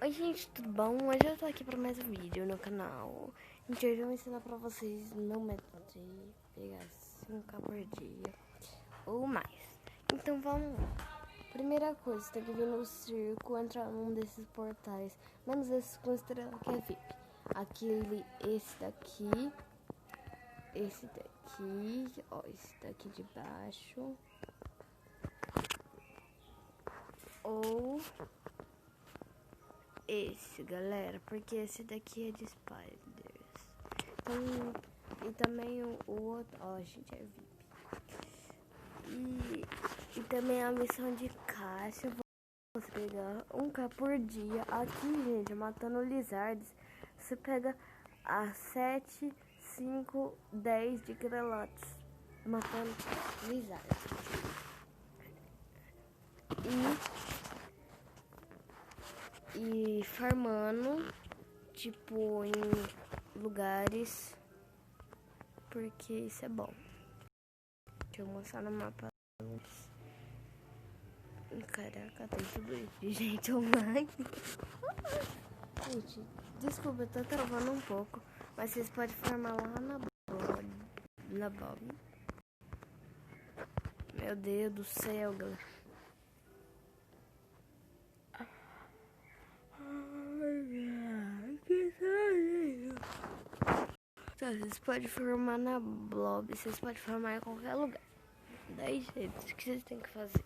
Oi gente, tudo bom? Hoje eu tô aqui para mais um vídeo no canal. Gente, hoje eu vou ensinar pra vocês o meu método de pegar 5K por dia ou mais. Então vamos lá. Primeira coisa, você tem que vir no circo, entrar num desses portais, menos esse com estrela que é VIP. Esse daqui, ó, esse daqui de baixo. Ou esse, galera, porque esse daqui é de Spiders. Então, e também o outro, ó, gente, é VIP. E também a missão de caixa, você pegar 1K por dia. Aqui, gente, matando lizards, você pega a 7, 5, 10 de grelotes matando lizards. E farmando, tipo, em lugares, porque isso é bom. Deixa eu mostrar no mapa. Caraca, tem tudo isso de gente online. Gente, desculpa, eu tô travando um pouco, mas vocês podem farmar lá na Bob. Meu Deus do céu, galera. Vocês podem formar na Blob, vocês podem formar em qualquer lugar. 10 jeitos que vocês têm que fazer.